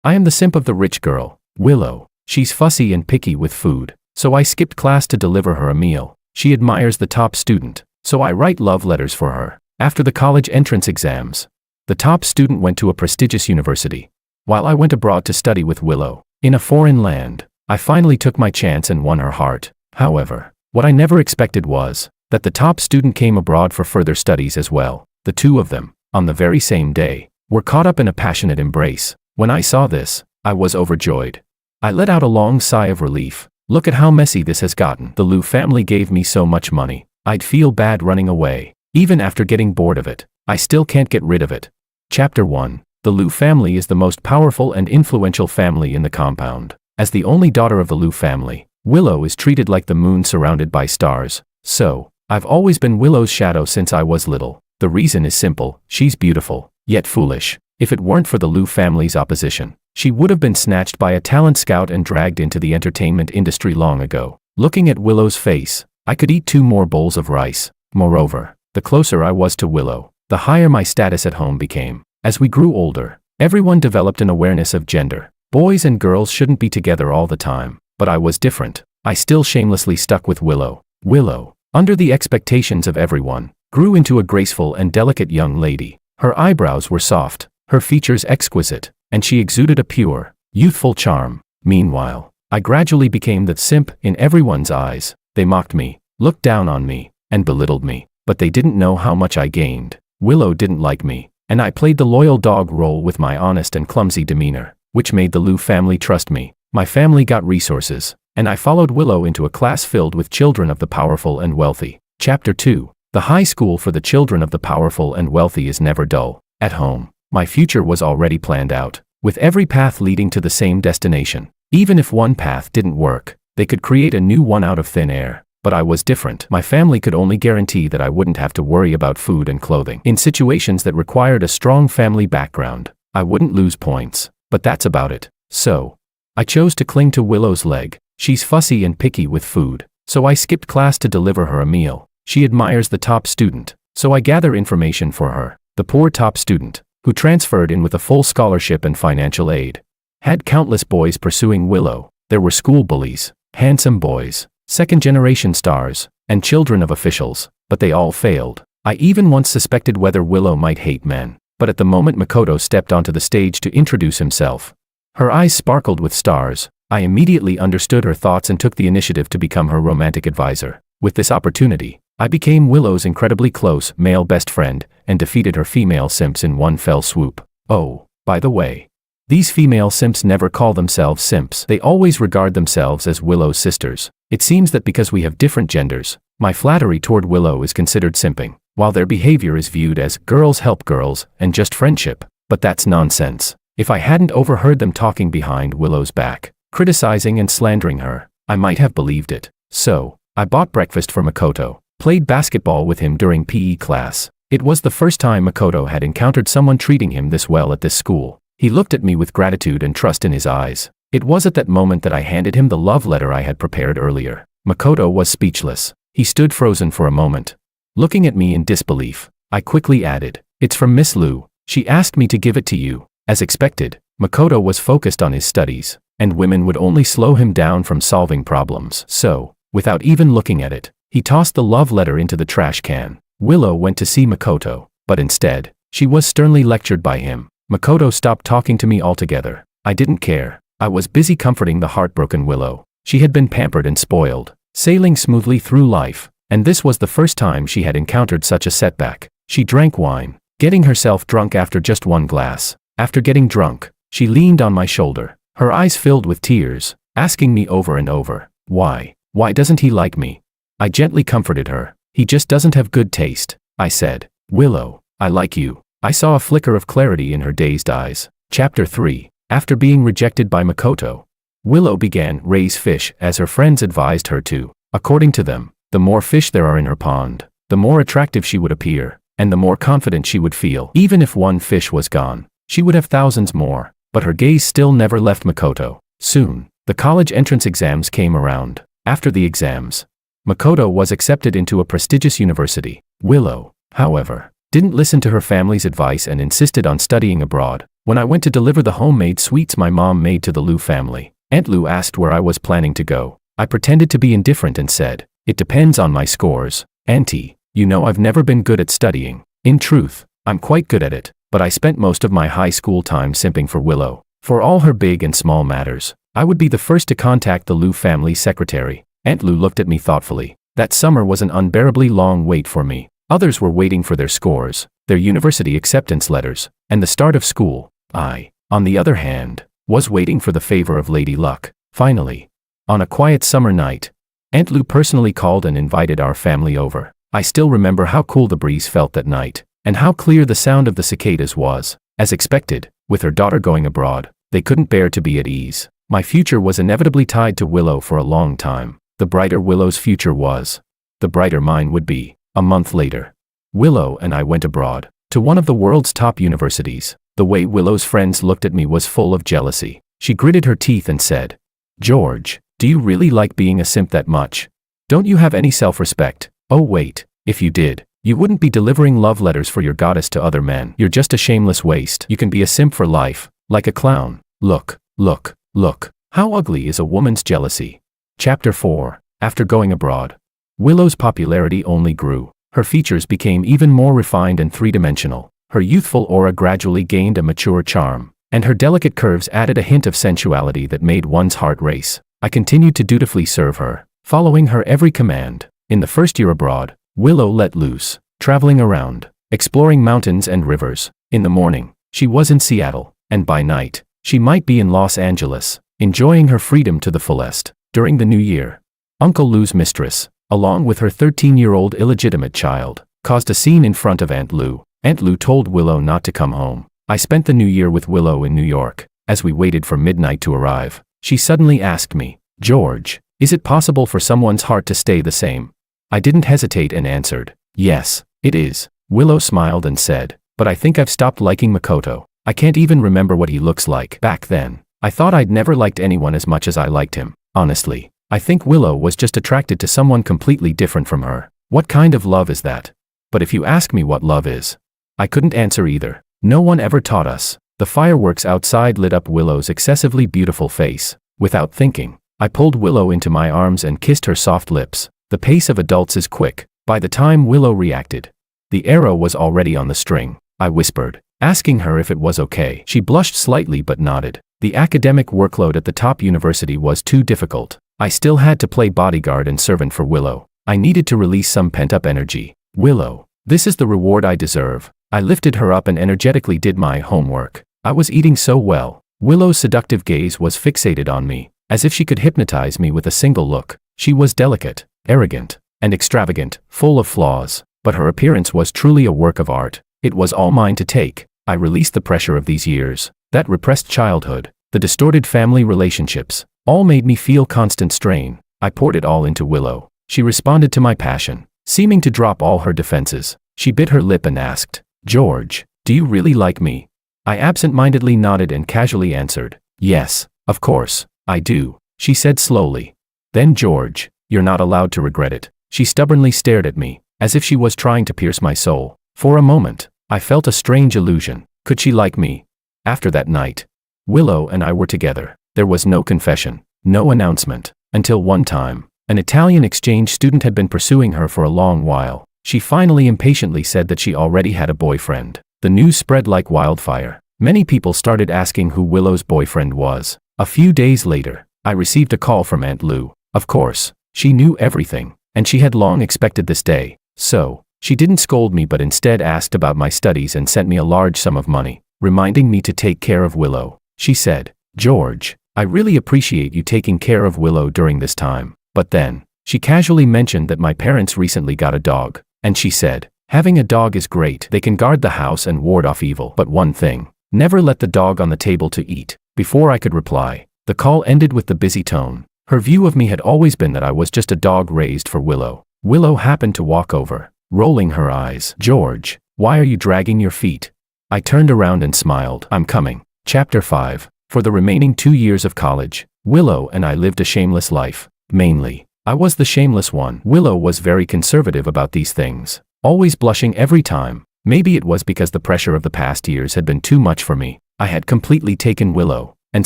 I am the simp of the rich girl, Willow. She's fussy and picky with food, so I skipped class to deliver her a meal. She admires the top student, so I write love letters for her. After the college entrance exams, the top student went to a prestigious university, while I went abroad to study with Willow. In a foreign land, I finally took my chance and won her heart. However, what I never expected was that the top student came abroad for further studies as well. The two of them, on the very same day, were caught up in a passionate embrace. When I saw this, I was overjoyed. I let out a long sigh of relief. Look at how messy this has gotten. The Liu family gave me so much money. I'd feel bad running away. Even after getting bored of it, I still can't get rid of it. Chapter 1. The Liu family is the most powerful and influential family in the compound. As the only daughter of the Liu family, Willow is treated like the moon surrounded by stars. So, I've always been Willow's shadow since I was little. The reason is simple: she's beautiful, yet foolish. If it weren't for the Liu family's opposition, she would have been snatched by a talent scout and dragged into the entertainment industry long ago. Looking at Willow's face, I could eat 2 more bowls of rice. Moreover, the closer I was to Willow, the higher my status at home became. As we grew older, everyone developed an awareness of gender. Boys and girls shouldn't be together all the time, but I was different. I still shamelessly stuck with Willow. Willow, under the expectations of everyone, grew into a graceful and delicate young lady. Her eyebrows were soft, her features exquisite, and she exuded a pure, youthful charm. Meanwhile, I gradually became the simp in everyone's eyes. They mocked me, looked down on me, and belittled me, but they didn't know how much I gained. Willow didn't like me, and I played the loyal dog role with my honest and clumsy demeanor, which made the Liu family trust me. My family got resources, and I followed Willow into a class filled with children of the powerful and wealthy. Chapter 2. The high school for the children of the powerful and wealthy is never dull. At home, my future was already planned out, with every path leading to the same destination. Even if one path didn't work, they could create a new one out of thin air. But I was different. My family could only guarantee that I wouldn't have to worry about food and clothing. In situations that required a strong family background, I wouldn't lose points, but that's about it. So, I chose to cling to Willow's leg. She's fussy and picky with food, so I skipped class to deliver her a meal. She admires the top student, so I gather information for her. The poor top student, who transferred in with a full scholarship and financial aid, had countless boys pursuing Willow. There were school bullies, handsome boys, second-generation stars, and children of officials, but they all failed. I even once suspected whether Willow might hate men, but at the moment Makoto stepped onto the stage to introduce himself, her eyes sparkled with stars. I immediately understood her thoughts and took the initiative to become her romantic advisor. With this opportunity, I became Willow's incredibly close male best friend and defeated her female simps in one fell swoop. Oh, by the way, these female simps never call themselves simps. They always regard themselves as Willow's sisters. It seems that because we have different genders, my flattery toward Willow is considered simping, while their behavior is viewed as girls help girls and just friendship. But that's nonsense. If I hadn't overheard them talking behind Willow's back, criticizing and slandering her, I might have believed it. So, I bought breakfast for Makoto, played basketball with him during PE class. It was the first time Makoto had encountered someone treating him this well at this school. He looked at me with gratitude and trust in his eyes. It was at that moment that I handed him the love letter I had prepared earlier. Makoto was speechless. He stood frozen for a moment, looking at me in disbelief. I quickly added, "It's from Miss Liu. She asked me to give it to you." As expected, Makoto was focused on his studies, and women would only slow him down from solving problems. So, without even looking at it, he tossed the love letter into the trash can. Willow went to see Makoto, but instead, she was sternly lectured by him. Makoto stopped talking to me altogether. I didn't care. I was busy comforting the heartbroken Willow. She had been pampered and spoiled, sailing smoothly through life, and this was the first time she had encountered such a setback. She drank wine, getting herself drunk after just one glass. After getting drunk, she leaned on my shoulder, her eyes filled with tears, asking me over and over, Why doesn't he like me?" I gently comforted her. "He just doesn't have good taste," I said. "Willow, I like you." I saw a flicker of clarity in her dazed eyes. Chapter 3. After being rejected by Makoto, Willow began raise fish as her friends advised her to. According to them, the more fish there are in her pond, the more attractive she would appear, and the more confident she would feel. Even if one fish was gone, she would have thousands more. But her gaze still never left Makoto. Soon, the college entrance exams came around. After the exams, Makoto was accepted into a prestigious university. Willow, however, didn't listen to her family's advice and insisted on studying abroad. When I went to deliver the homemade sweets my mom made to the Liu family, Aunt Liu asked where I was planning to go. I pretended to be indifferent and said, "It depends on my scores. Auntie, you know I've never been good at studying. In truth, I'm quite good at it, but I spent most of my high school time simping for Willow. For all her big and small matters, I would be the first to contact the Liu family secretary." Aunt Liu looked at me thoughtfully. That summer was an unbearably long wait for me. Others were waiting for their scores, their university acceptance letters, and the start of school. I, on the other hand, was waiting for the favor of Lady Luck. Finally, on a quiet summer night, Aunt Liu personally called and invited our family over. I still remember how cool the breeze felt that night, and how clear the sound of the cicadas was. As expected, with her daughter going abroad, they couldn't bear to be at ease. My future was inevitably tied to Willow for a long time. The brighter Willow's future was, the brighter mine would be. A month later, Willow and I went abroad, to one of the world's top universities. The way Willow's friends looked at me was full of jealousy. She gritted her teeth and said, "George, do you really like being a simp that much? Don't you have any self-respect? Oh wait, if you did, you wouldn't be delivering love letters for your goddess to other men. You're just a shameless waste. You can be a simp for life, like a clown. Look, look, look. How ugly is a woman's jealousy?" Chapter 4. After going abroad, Willow's popularity only grew. Her features became even more refined and three-dimensional. Her youthful aura gradually gained a mature charm, and her delicate curves added a hint of sensuality that made one's heart race. I continued to dutifully serve her, following her every command. In the first year abroad, Willow let loose, traveling around, exploring mountains and rivers. In the morning, she was in Seattle, and by night, she might be in Los Angeles, enjoying her freedom to the fullest. During the new year, Uncle Lou's mistress, along with her 13-year-old illegitimate child, caused a scene in front of Aunt Liu. Aunt Liu told Willow not to come home. I spent the new year with Willow in New York. As we waited for midnight to arrive, she suddenly asked me, "George, is it possible for someone's heart to stay the same?" I didn't hesitate and answered, "Yes, it is." Willow smiled and said, "But I think I've stopped liking Makoto. I can't even remember what he looks like. Back then, I thought I'd never liked anyone as much as I liked him. Honestly, I think Willow was just attracted to someone completely different from her. What kind of love is that? But if you ask me what love is, I couldn't answer either. No one ever taught us." The fireworks outside lit up Willow's excessively beautiful face. Without thinking, I pulled Willow into my arms and kissed her soft lips. The pace of adults is quick. By the time Willow reacted, the arrow was already on the string. I whispered, asking her if it was okay. She blushed slightly but nodded. The academic workload at the top university was too difficult. I still had to play bodyguard and servant for Willow. I needed to release some pent-up energy. "Willow, this is the reward I deserve." I lifted her up and energetically did my homework. I was eating so well. Willow's seductive gaze was fixated on me, as if she could hypnotize me with a single look. She was delicate, arrogant, and extravagant, full of flaws, but her appearance was truly a work of art. It was all mine to take. I released the pressure of these years. That repressed childhood, the distorted family relationships, all made me feel constant strain. I poured it all into Willow. She responded to my passion, seeming to drop all her defenses. She bit her lip and asked, "George, do you really like me?" I absent-mindedly nodded and casually answered, "Yes, of course, I do," she said slowly. "Then George, you're not allowed to regret it." She stubbornly stared at me, as if she was trying to pierce my soul. For a moment, I felt a strange illusion. Could she like me? After that night, Willow and I were together. There was no confession, no announcement, until one time, an Italian exchange student had been pursuing her for a long while. She finally impatiently said that she already had a boyfriend. The news spread like wildfire. Many people started asking who Willow's boyfriend was. A few days later, I received a call from Aunt Liu. Of course, she knew everything, and she had long expected this day. So, she didn't scold me but instead asked about my studies and sent me a large sum of money, reminding me to take care of Willow. She said, "George, I really appreciate you taking care of Willow during this time." But then, she casually mentioned that my parents recently got a dog, and she said, "Having a dog is great. They can guard the house and ward off evil. But one thing, never let the dog on the table to eat." Before I could reply, the call ended with the busy tone. Her view of me had always been that I was just a dog raised for Willow. Willow happened to walk over, rolling her eyes. "George, why are you dragging your feet?" I turned around and smiled. "I'm coming." Chapter 5. For the remaining 2 years of college, Willow and I lived a shameless life. Mainly, I was the shameless one. Willow was very conservative about these things, always blushing every time. Maybe it was because the pressure of the past years had been too much for me. I had completely taken Willow, and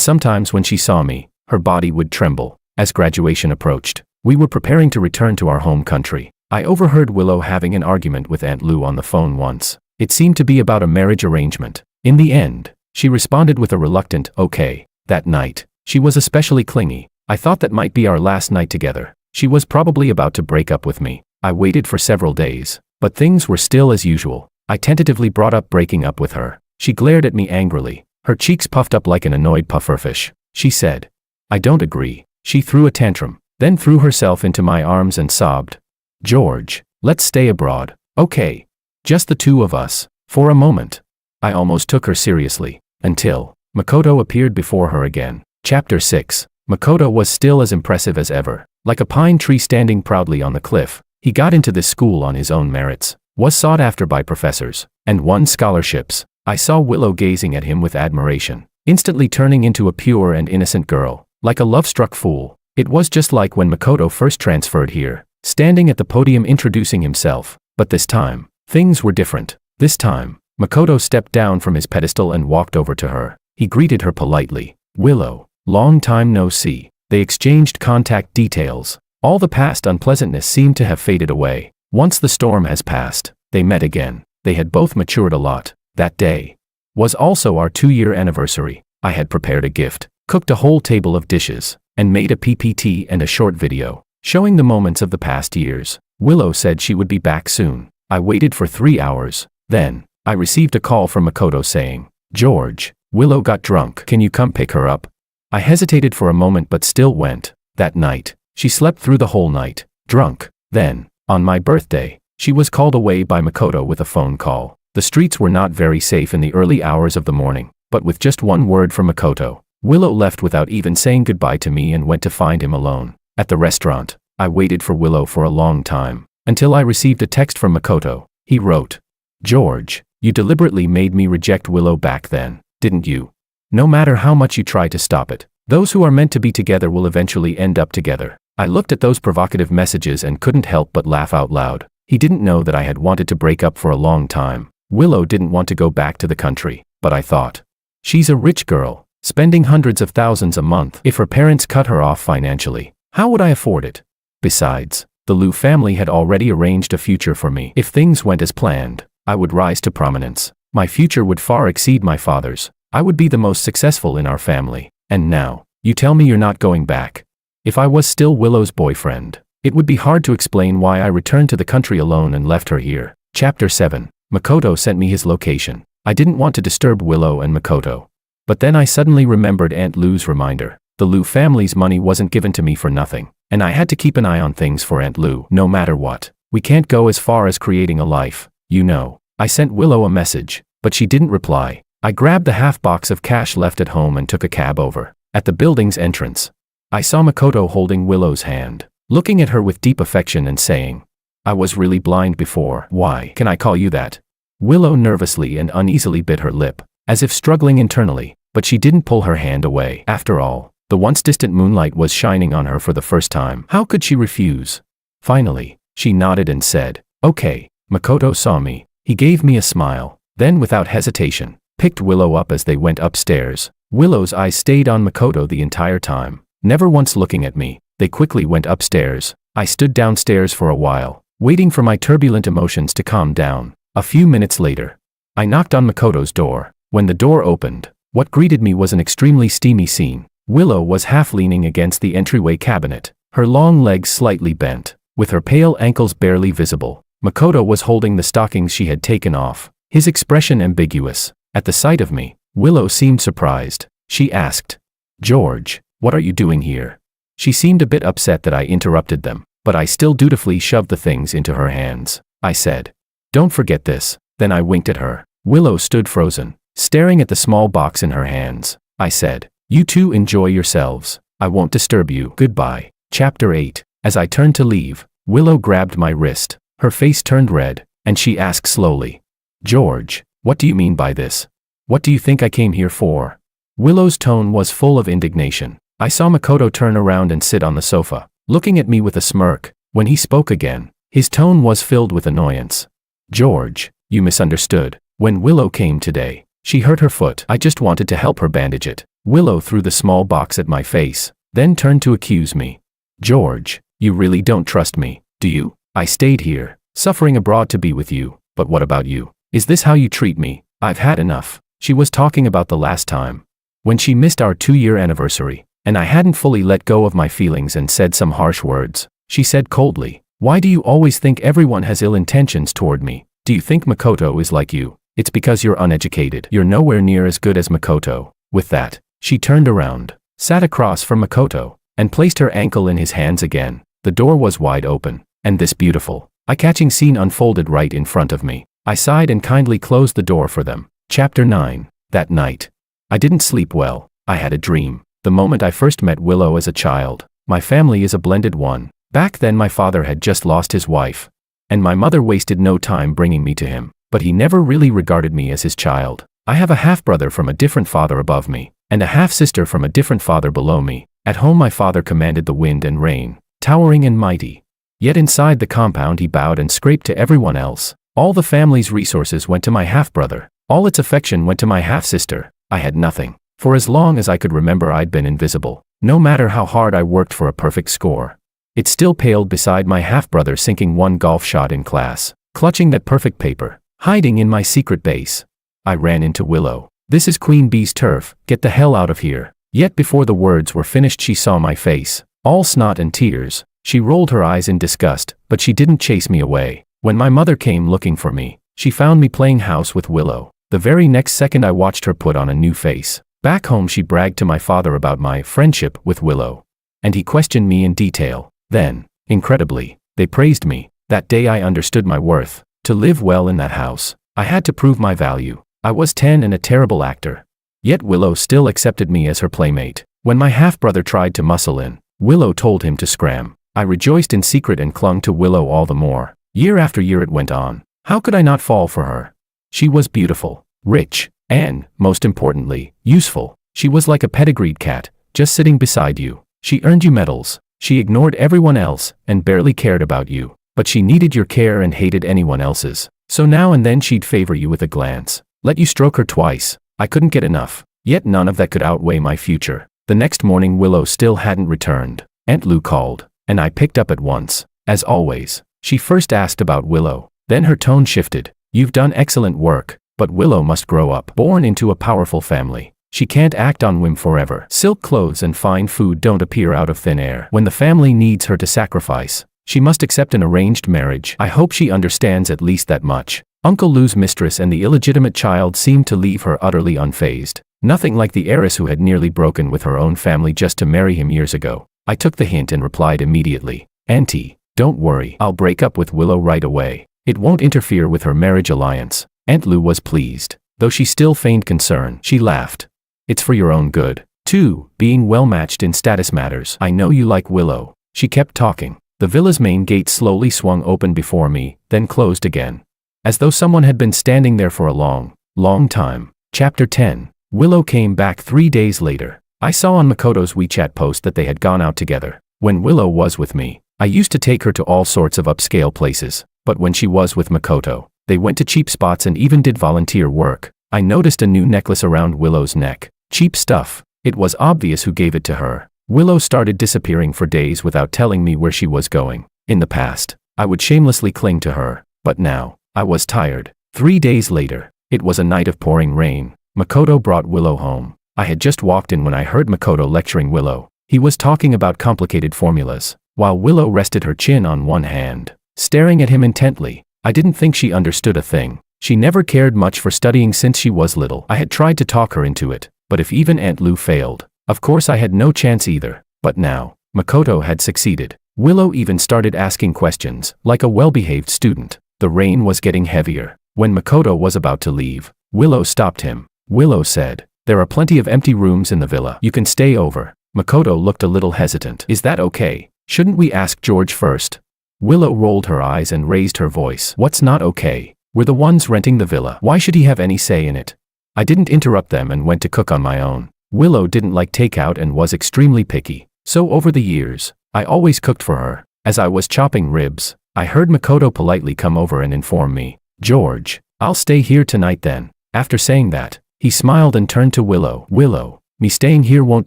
sometimes when she saw me, her body would tremble. As graduation approached, we were preparing to return to our home country. I overheard Willow having an argument with Aunt Lou on the phone once. It seemed to be about a marriage arrangement. In the end, she responded with a reluctant, okay. That night, she was especially clingy. I thought that might be our last night together. She was probably about to break up with me. I waited for several days, but things were still as usual. I tentatively brought up breaking up with her. She glared at me angrily. Her cheeks puffed up like an annoyed pufferfish. She said, "I don't agree." She threw a tantrum, then threw herself into my arms and sobbed. "George, let's stay abroad, okay? Just the two of us, for a moment." I almost took her seriously, until Makoto appeared before her again. Chapter 6. Makoto was still as impressive as ever. Like a pine tree standing proudly on the cliff, he got into this school on his own merits, was sought after by professors, and won scholarships. I saw Willow gazing at him with admiration, instantly turning into a pure and innocent girl, like a love-struck fool. It was just like when Makoto first transferred here, standing at the podium introducing himself, but this time, things were different. This time, Makoto stepped down from his pedestal and walked over to her. He greeted her politely. "Willow, long time no see." They exchanged contact details. All the past unpleasantness seemed to have faded away. Once the storm has passed, they met again. They had both matured a lot. That day was also our 2-year anniversary. I had prepared a gift, cooked a whole table of dishes, and made a PPT and a short video, showing the moments of the past years. Willow said she would be back soon. I waited for 3 hours. Then, I received a call from Makoto saying, "George, Willow got drunk. Can you come pick her up?" I hesitated for a moment but still went. That night, she slept through the whole night, drunk. Then, on my birthday, she was called away by Makoto with a phone call. The streets were not very safe in the early hours of the morning, but with just one word from Makoto, Willow left without even saying goodbye to me and went to find him alone. At the restaurant, I waited for Willow for a long time, until I received a text from Makoto. He wrote, "George, you deliberately made me reject Willow back then, didn't you? No matter how much you try to stop it, those who are meant to be together will eventually end up together." I looked at those provocative messages and couldn't help but laugh out loud. He didn't know that I had wanted to break up for a long time. Willow didn't want to go back to the country, but I thought, she's a rich girl, spending hundreds of thousands a month. If her parents cut her off financially, how would I afford it? Besides, the Liu family had already arranged a future for me. If things went as planned, I would rise to prominence. My future would far exceed my father's. I would be the most successful in our family. And now, you tell me you're not going back. If I was still Willow's boyfriend, it would be hard to explain why I returned to the country alone and left her here. Chapter 7. Makoto sent me his location. I didn't want to disturb Willow and Makoto. But then I suddenly remembered Aunt Lou's reminder. The Liu family's money wasn't given to me for nothing, and I had to keep an eye on things for Aunt Lou. No matter what, we can't go as far as creating a life, you know. I sent Willow a message, but she didn't reply. I grabbed the half box of cash left at home and took a cab over. At the building's entrance, I saw Makoto holding Willow's hand, looking at her with deep affection and saying, "I was really blind before. Why can I call you that?" Willow nervously and uneasily bit her lip, as if struggling internally, but she didn't pull her hand away. After all, the once distant moonlight was shining on her for the first time. How could she refuse? Finally, she nodded and said, "Okay." Makoto saw me. He gave me a smile, then without hesitation, picked Willow up as they went upstairs. Willow's eyes stayed on Makoto the entire time, never once looking at me. They quickly went upstairs. I stood downstairs for a while, waiting for my turbulent emotions to calm down. A few minutes later, I knocked on Makoto's door. When the door opened, what greeted me was an extremely steamy scene. Willow was half leaning against the entryway cabinet, her long legs slightly bent, with her pale ankles barely visible. Makoto was holding the stockings she had taken off, his expression ambiguous. At the sight of me, Willow seemed surprised. She asked, "George, what are you doing here?" She seemed a bit upset that I interrupted them, but I still dutifully shoved the things into her hands. I said, "Don't forget this." Then I winked at her. Willow stood frozen, staring at the small box in her hands. I said, "You two enjoy yourselves. I won't disturb you. Goodbye." Chapter 8. As I turned to leave, Willow grabbed my wrist. Her face turned red, and she asked slowly, "George, what do you mean by this? What do you think I came here for?" Willow's tone was full of indignation. I saw Makoto turn around and sit on the sofa, looking at me with a smirk. When he spoke again, his tone was filled with annoyance. "George, you misunderstood. When Willow came today, She hurt her foot. I just wanted to help her bandage it. Willow threw the small box at my face, then turned to accuse me. George, you really don't trust me, do you? I stayed here, suffering abroad to be with you, but what about you? Is this how you treat me? I've had enough. She was talking about the last time, when she missed our 2-year anniversary, and I hadn't fully let go of my feelings and said some harsh words. She said coldly, "Why do you always think everyone has ill intentions toward me? Do you think Makoto is like you? It's because you're uneducated. You're nowhere near as good as Makoto." With that, she turned around, sat across from Makoto, and placed her ankle in his hands again. The door was wide open, and this beautiful, eye-catching scene unfolded right in front of me. I sighed and kindly closed the door for them. Chapter 9. That night, I didn't sleep well. I had a dream. The moment I first met Willow as a child. My family is a blended one. Back then my father had just lost his wife, and my mother wasted no time bringing me to him, but he never really regarded me as his child. I have a half-brother from a different father above me, and a half-sister from a different father below me. At home my father commanded the wind and rain, towering and mighty. Yet inside the compound he bowed and scraped to everyone else. All the family's resources went to my half-brother. All its affection went to my half-sister. I had nothing. For as long as I could remember I'd been invisible. No matter how hard I worked for a perfect score, it still paled beside my half-brother sinking one golf shot in class, clutching that perfect paper, hiding in my secret base. I ran into Willow. "This is Queen Bee's turf, get the hell out of here." Yet before the words were finished she saw my face, all snot and tears. She rolled her eyes in disgust, but she didn't chase me away. When my mother came looking for me, she found me playing house with Willow. The very next second I watched her put on a new face. Back home she bragged to my father about my friendship with Willow, and he questioned me in detail. Then, incredibly, they praised me. That day I understood my worth. To live well in that house, I had to prove my value. I was 10 and a terrible actor. Yet Willow still accepted me as her playmate. When my half-brother tried to muscle in, Willow told him to scram. I rejoiced in secret and clung to Willow all the more. Year after year it went on. How could I not fall for her? She was beautiful, rich, and, most importantly, useful. She was like a pedigreed cat, just sitting beside you. She earned you medals. She ignored everyone else and barely cared about you. But she needed your care and hated anyone else's. So now and then she'd favor you with a glance, let you stroke her twice. I couldn't get enough. Yet none of that could outweigh my future. The next morning Willow still hadn't returned. Aunt Lou called, and I picked up at once. As always, she first asked about Willow. Then her tone shifted. "You've done excellent work, but Willow must grow up. Born into a powerful family. She can't act on whim forever. Silk clothes and fine food don't appear out of thin air. When the family needs her to sacrifice, she must accept an arranged marriage. I hope she understands at least that much." Uncle Lou's mistress and the illegitimate child seemed to leave her utterly unfazed. Nothing like the heiress who had nearly broken with her own family just to marry him years ago. I took the hint and replied immediately, "Auntie, don't worry. I'll break up with Willow right away. It won't interfere with her marriage alliance." Aunt Lou was pleased. Though she still feigned concern, she laughed. "It's for your own good, too, being well matched in status matters. I know you like Willow." She kept talking. The villa's main gate slowly swung open before me, then closed again, as though someone had been standing there for a long, long time. Chapter 10. Willow came back 3 days later. I saw on Makoto's WeChat post that they had gone out together. When Willow was with me, I used to take her to all sorts of upscale places, but when she was with Makoto, they went to cheap spots and even did volunteer work. I noticed a new necklace around Willow's neck. Cheap stuff. It was obvious who gave it to her. Willow started disappearing for days without telling me where she was going. In the past, I would shamelessly cling to her, but now, I was tired. 3 days later, it was a night of pouring rain. Makoto brought Willow home. I had just walked in when I heard Makoto lecturing Willow. He was talking about complicated formulas, while Willow rested her chin on one hand, staring at him intently. I didn't think she understood a thing. She never cared much for studying since she was little. I had tried to talk her into it, but if even Aunt Lou failed, of course I had no chance either. But now, Makoto had succeeded. Willow even started asking questions, like a well-behaved student. The rain was getting heavier. When Makoto was about to leave, Willow stopped him. Willow said, "There are plenty of empty rooms in the villa. You can stay over." Makoto looked a little hesitant. "Is that okay? Shouldn't we ask George first?" Willow rolled her eyes and raised her voice. "What's not okay? We're the ones renting the villa. Why should he have any say in it?" I didn't interrupt them and went to cook on my own. Willow didn't like takeout and was extremely picky. So over the years, I always cooked for her. As I was chopping ribs, I heard Makoto politely come over and inform me, "George, I'll stay here tonight then." After saying that, He smiled and turned to Willow. Willow, me staying here won't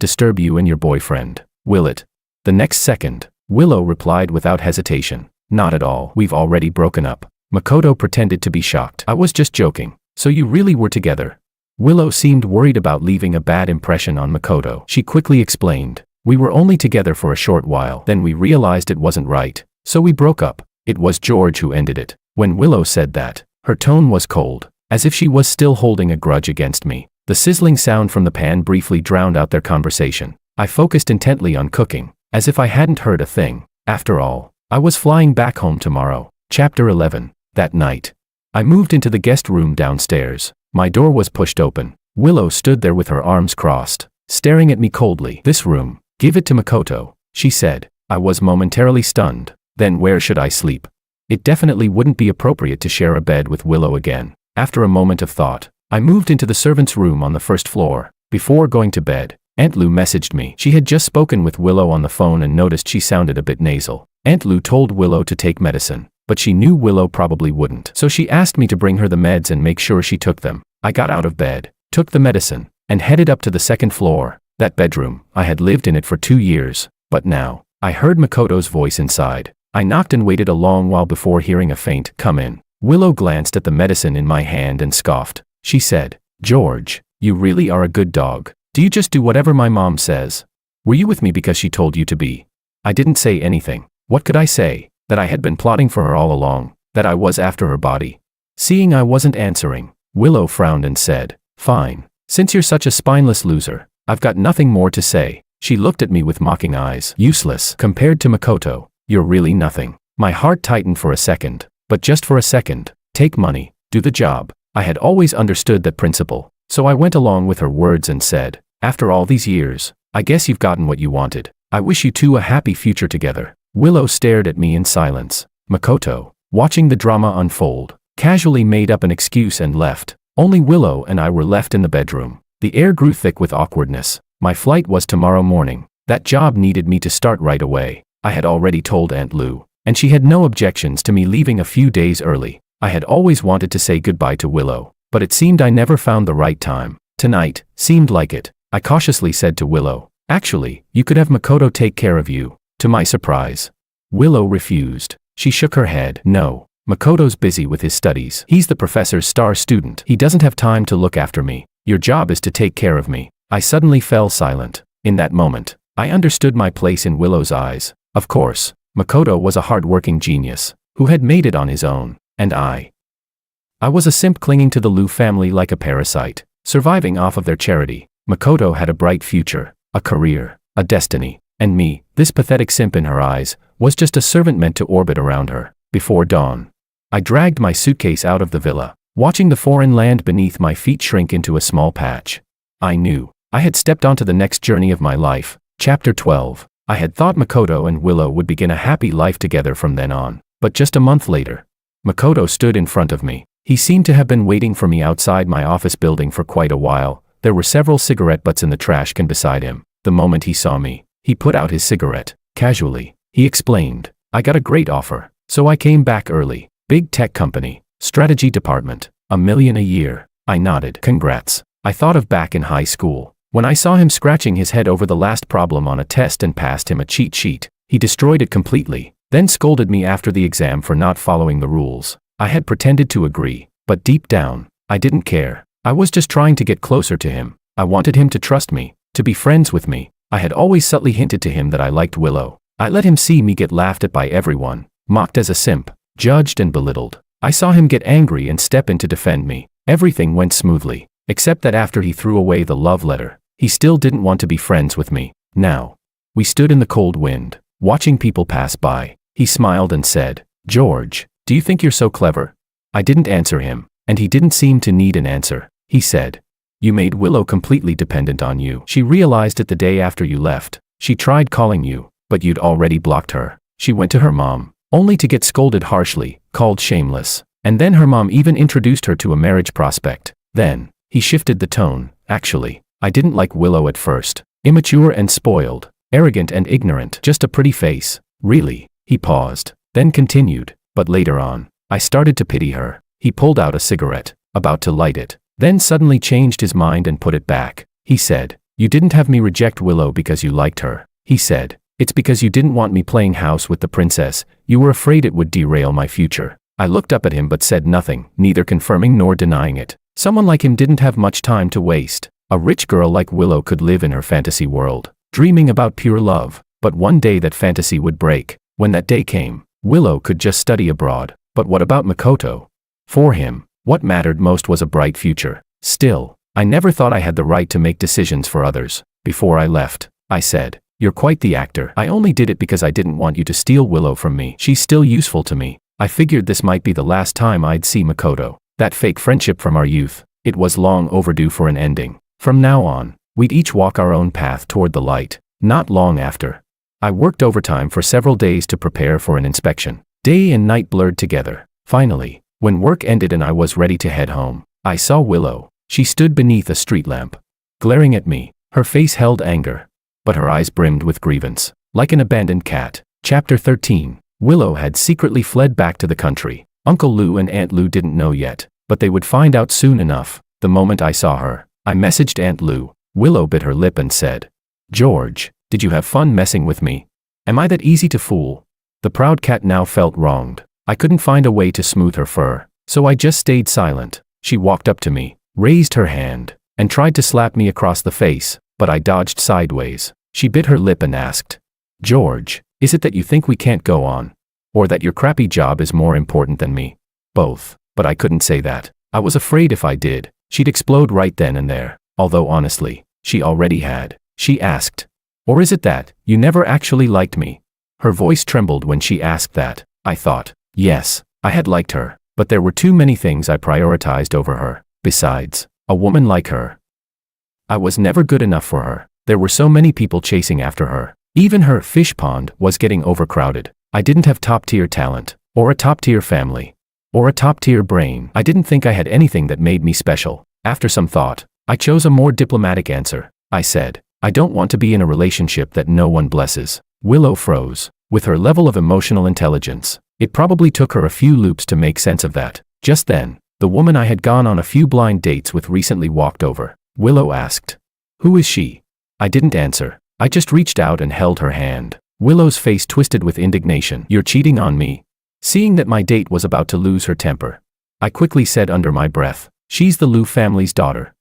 disturb you and your boyfriend, will it? The next second, Willow replied without hesitation. Not at all. We've already broken up. Makoto pretended to be shocked. I was just joking. So you really were together? Willow seemed worried about leaving a bad impression on Makoto. She quickly explained. We were only together for a short while. Then we realized it wasn't right. So we broke up. It was George who ended it. When Willow said that, her tone was cold, as if she was still holding a grudge against me. The sizzling sound from the pan briefly drowned out their conversation. I focused intently on cooking, as if I hadn't heard a thing. After all, I was flying back home tomorrow. Chapter 11. That night, I moved into the guest room downstairs. My door was pushed open. Willow stood there with her arms crossed, staring at me coldly. This room, give it to Makoto, she said. I was momentarily stunned. Then where should I sleep? It definitely wouldn't be appropriate to share a bed with Willow again. After a moment of thought, I moved into the servants' room on the first floor. Before going to bed, Aunt Lou messaged me. She had just spoken with Willow on the phone and noticed she sounded a bit nasal. Aunt Lou told Willow to take medicine, but she knew Willow probably wouldn't. So she asked me to bring her the meds and make sure she took them. I got out of bed, took the medicine, and headed up to the second floor. That bedroom, I had lived in it for 2 years. But now, I heard Makoto's voice inside. I knocked and waited a long while before hearing a faint, "Come in." Willow glanced at the medicine in my hand and scoffed. She said, "George, you really are a good dog. Do you just do whatever my mom says? Were you with me because she told you to be?" I didn't say anything. What could I say? That I had been plotting for her all along, that I was after her body. Seeing I wasn't answering, Willow frowned and said, "Fine. Since you're such a spineless loser, I've got nothing more to say." She looked at me with mocking eyes. "Useless. Compared to Makoto, you're really nothing." My heart tightened for a second, but just for a second. Take money, do the job. I had always understood that principle, so I went along with her words and said, "After all these years, I guess you've gotten what you wanted. I wish you two a happy future together." Willow stared at me in silence. Makoto, watching the drama unfold, casually made up an excuse and left. Only Willow and I were left in the bedroom. The air grew thick with awkwardness. My flight was tomorrow morning. That job needed me to start right away. I had already told Aunt Lou, and she had no objections to me leaving a few days early. I had always wanted to say goodbye to Willow, but it seemed I never found the right time. Tonight seemed like it. I cautiously said to Willow, "Actually, you could have Makoto take care of you." To my surprise, Willow refused. She shook her head. "No, Makoto's busy with his studies. He's the professor's star student. He doesn't have time to look after me. Your job is to take care of me." I suddenly fell silent. In that moment, I understood my place in Willow's eyes. Of course, Makoto was a hard-working genius, who had made it on his own, and I was a simp clinging to the Liu family like a parasite, surviving off of their charity. Makoto had a bright future, a career, a destiny, and me, this pathetic simp in her eyes, was just a servant meant to orbit around her. Before dawn, I dragged my suitcase out of the villa, watching the foreign land beneath my feet shrink into a small patch. I knew I had stepped onto the next journey of my life. Chapter 12. I had thought Makoto and Willow would begin a happy life together from then on. But just a month later, Makoto stood in front of me. He seemed to have been waiting for me outside my office building for quite a while. There were several cigarette butts in the trash can beside him. The moment he saw me, he put out his cigarette. Casually, he explained, "I got a great offer, so I came back early. Big tech company, strategy department, $1 million a year." I nodded. "Congrats." I thought of back in high school, when I saw him scratching his head over the last problem on a test and passed him a cheat sheet. He destroyed it completely, then scolded me after the exam for not following the rules. I had pretended to agree, but deep down, I didn't care. I was just trying to get closer to him. I wanted him to trust me, to be friends with me. I had always subtly hinted to him that I liked Willow. I let him see me get laughed at by everyone, mocked as a simp, judged and belittled. I saw him get angry and step in to defend me. Everything went smoothly, except that after he threw away the love letter, he still didn't want to be friends with me. Now, we stood in the cold wind, watching people pass by. He smiled and said, "George, do you think you're so clever?" I didn't answer him, and he didn't seem to need an answer. He said, "You made Willow completely dependent on you. She realized it the day after you left. She tried calling you, but you'd already blocked her. She went to her mom, only to get scolded harshly, called shameless. And then her mom even introduced her to a marriage prospect." Then, he shifted the tone. "Actually, I didn't like Willow at first. Immature and spoiled, arrogant and ignorant, just a pretty face. Really." He paused, then continued, "But later on, I started to pity her." He pulled out a cigarette, about to light it, then suddenly changed his mind and put it back. He said, "You didn't have me reject Willow because you liked her." He said, "It's because you didn't want me playing house with the princess. You were afraid it would derail my future." I looked up at him but said nothing, neither confirming nor denying it. Someone like him didn't have much time to waste. A rich girl like Willow could live in her fantasy world, dreaming about pure love. But one day that fantasy would break. When that day came, Willow could just study abroad. But what about Makoto? For him, what mattered most was a bright future. Still, I never thought I had the right to make decisions for others. Before I left, I said, "You're quite the actor. I only did it because I didn't want you to steal Willow from me. She's still useful to me." I figured this might be the last time I'd see Makoto. That fake friendship from our youth, it was long overdue for an ending. From now on, we'd each walk our own path toward the light. Not long after, I worked overtime for several days to prepare for an inspection. Day and night blurred together. Finally, when work ended and I was ready to head home, I saw Willow. She stood beneath a street lamp, glaring at me. Her face held anger, but her eyes brimmed with grievance, like an abandoned cat. Chapter 13. Willow had secretly fled back to the country. Uncle Lou and Aunt Lou didn't know yet, but they would find out soon enough. The moment I saw her, I messaged Aunt Lou. Willow bit her lip and said, "George, did you have fun messing with me? Am I that easy to fool?" The proud cat now felt wronged. I couldn't find a way to smooth her fur, so I just stayed silent. She walked up to me, raised her hand, and tried to slap me across the face, but I dodged sideways. She bit her lip and asked, "George, is it that you think we can't go on? Or that your crappy job is more important than me?" Both, but I couldn't say that. I was afraid if I did, she'd explode right then and there, although honestly, she already had. She asked, "Or is it that you never actually liked me?" Her voice trembled when she asked that. I thought, yes, I had liked her, but there were too many things I prioritized over her. Besides, a woman like her, I was never good enough for her. There were so many people chasing after her. Even her fish pond was getting overcrowded. I didn't have top-tier talent, or a top-tier family, or a top-tier brain. I didn't think I had anything that made me special. After some thought, I chose a more diplomatic answer. I said, "I don't want to be in a relationship that no one blesses." Willow froze. With her level of emotional intelligence, it probably took her a few loops to make sense of that. Just then, the woman I had gone on a few blind dates with recently walked over. Willow asked, "Who is she?" I didn't answer. I just reached out and held her hand. Willow's face twisted with indignation. "You're cheating on me." Seeing that my date was about to lose her temper, I quickly said under my breath, "She's the Lou family's daughter.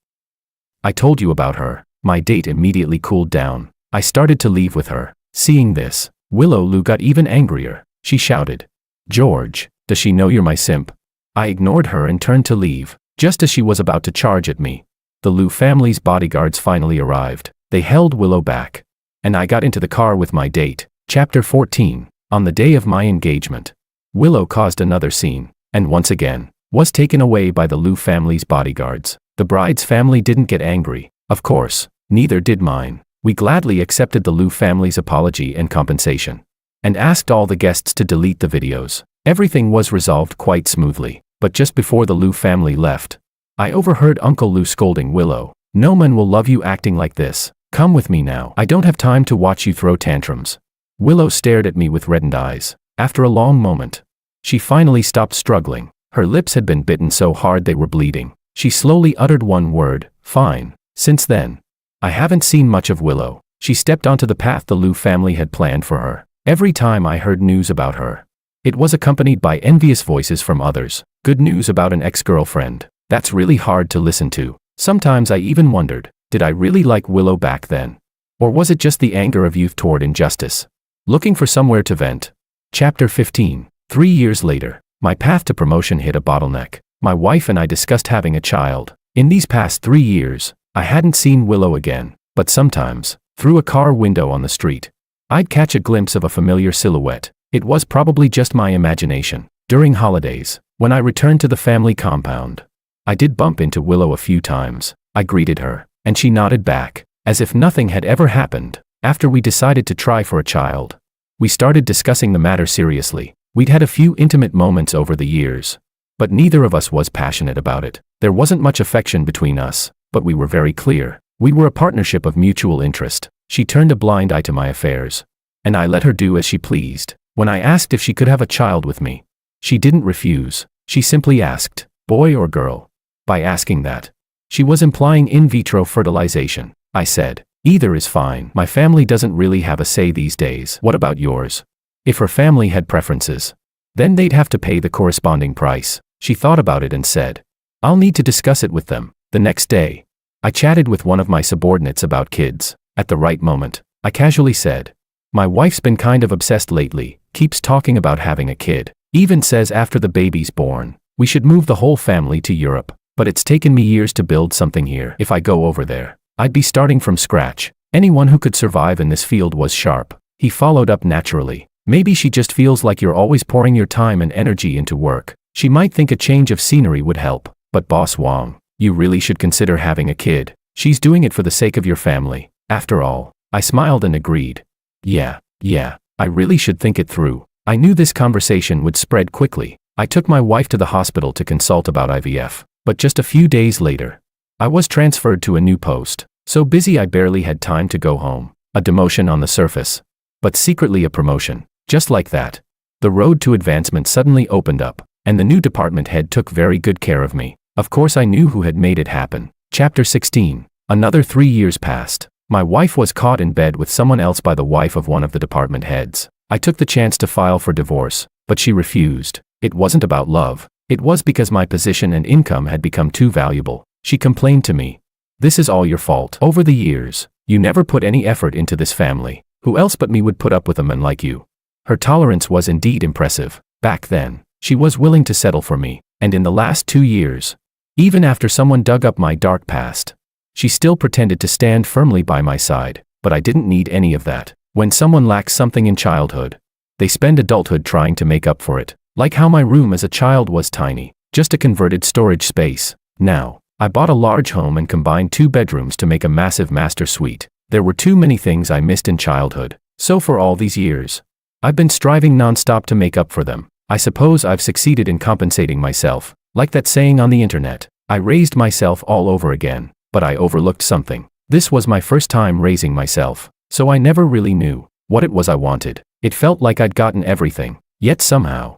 I told you about her." My date immediately cooled down. I started to leave with her. Seeing this, Willow Lou got even angrier. She shouted, "George, does she know you're my simp?" I ignored her and turned to leave, just as she was about to charge at me. The Lou family's bodyguards finally arrived. They held Willow back, and I got into the car with my date. Chapter 14. On the day of my engagement, Willow caused another scene, and once again, was taken away by the Lou family's bodyguards. The bride's family didn't get angry. Of course, neither did mine. We gladly accepted the Lou family's apology and compensation, and asked all the guests to delete the videos. Everything was resolved quite smoothly, but just before the Lou family left, I overheard Uncle Lou scolding Willow. "No man will love you acting like this. Come with me now. I don't have time to watch you throw tantrums." Willow stared at me with reddened eyes. After a long moment, she finally stopped struggling. Her lips had been bitten so hard they were bleeding. She slowly uttered one word, "Fine." Since then, I haven't seen much of Willow. She stepped onto the path the Lou family had planned for her. Every time I heard news about her, it was accompanied by envious voices from others. Good news about an ex-girlfriend. That's really hard to listen to. Sometimes I even wondered, did I really like Willow back then? Or was it just the anger of youth toward injustice? Looking for somewhere to vent. Chapter 15. 3 years later, my path to promotion hit a bottleneck. My wife and I discussed having a child. In these past 3 years, I hadn't seen Willow again, but sometimes, through a car window on the street, I'd catch a glimpse of a familiar silhouette. It was probably just my imagination. During holidays, when I returned to the family compound, I did bump into Willow a few times. I greeted her, and she nodded back, as if nothing had ever happened. After we decided to try for a child, we started discussing the matter seriously. We'd had a few intimate moments over the years, but neither of us was passionate about it. There wasn't much affection between us, but we were very clear. We were a partnership of mutual interest. She turned a blind eye to my affairs, and I let her do as she pleased. When I asked if she could have a child with me, she didn't refuse. She simply asked, "Boy or girl?" By asking that, She was implying in vitro fertilization. I said, either is fine. My family doesn't really have a say these days. What about yours? If her family had preferences, then they'd have to pay the corresponding price. She thought about it and said, I'll need to discuss it with them. The next day, I chatted with one of my subordinates about kids. At the right moment, I casually said, my wife's been kind of obsessed lately, keeps talking about having a kid. Even says after the baby's born, we should move the whole family to Europe. But it's taken me years to build something here. If I go over there, I'd be starting from scratch. Anyone who could survive in this field was sharp. He followed up naturally. Maybe she just feels like you're always pouring your time and energy into work. She might think a change of scenery would help. But Boss Wong, you really should consider having a kid. She's doing it for the sake of your family. After all, I smiled and agreed. Yeah, I really should think it through. I knew this conversation would spread quickly. I took my wife to the hospital to consult about IVF. But just a few days later, I was transferred to a new post. So busy I barely had time to go home. A demotion on the surface, but secretly a promotion. Just like that, the road to advancement suddenly opened up, and the new department head took very good care of me. Of course I knew who had made it happen. Chapter 16. Another 3 years passed. My wife was caught in bed with someone else by the wife of one of the department heads. I took the chance to file for divorce, but she refused. It wasn't about love. It was because my position and income had become too valuable. She complained to me. This is all your fault. Over the years, you never put any effort into this family. Who else but me would put up with a man like you? Her tolerance was indeed impressive. Back then, she was willing to settle for me. And in the last 2 years, even after someone dug up my dark past, she still pretended to stand firmly by my side. But I didn't need any of that. When someone lacks something in childhood, they spend adulthood trying to make up for it. Like how my room as a child was tiny, just a converted storage space. Now, I bought a large home and combined 2 bedrooms to make a massive master suite. There were too many things I missed in childhood. So for all these years, I've been striving nonstop to make up for them. I suppose I've succeeded in compensating myself. Like that saying on the internet, I raised myself all over again. But I overlooked something. This was my first time raising myself, so I never really knew what it was I wanted. It felt like I'd gotten everything, yet somehow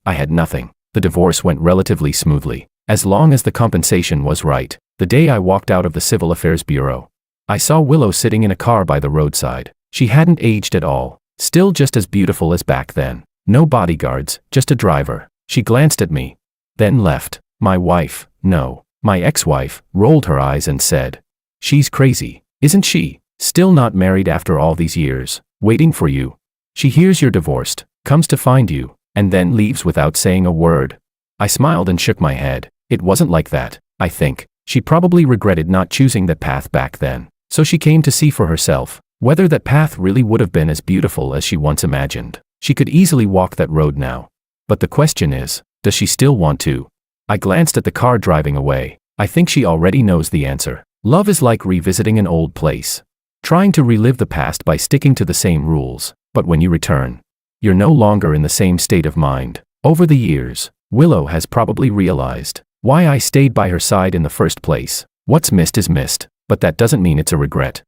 I had nothing. The divorce went relatively smoothly, as long as the compensation was right. The day I walked out of the Civil Affairs Bureau, I saw Willow sitting in a car by the roadside. She hadn't aged at all, still just as beautiful as back then. No bodyguards, just a driver. She glanced at me, then left. My wife, no, my ex-wife, rolled her eyes and said, she's crazy, isn't she? Still not married after all these years, waiting for you. She hears you're divorced, comes to find you, and then leaves without saying a word. I smiled and shook my head. It wasn't like that. I think she probably regretted not choosing that path back then. So she came to see for herself whether that path really would have been as beautiful as she once imagined. She could easily walk that road now. But the question is, does she still want to? I glanced at the car driving away. I think she already knows the answer. Love is like revisiting an old place, trying to relive the past by sticking to the same rules. But when you return, you're no longer in the same state of mind. Over the years, Willow has probably realized why I stayed by her side in the first place. What's missed is missed, but that doesn't mean it's a regret.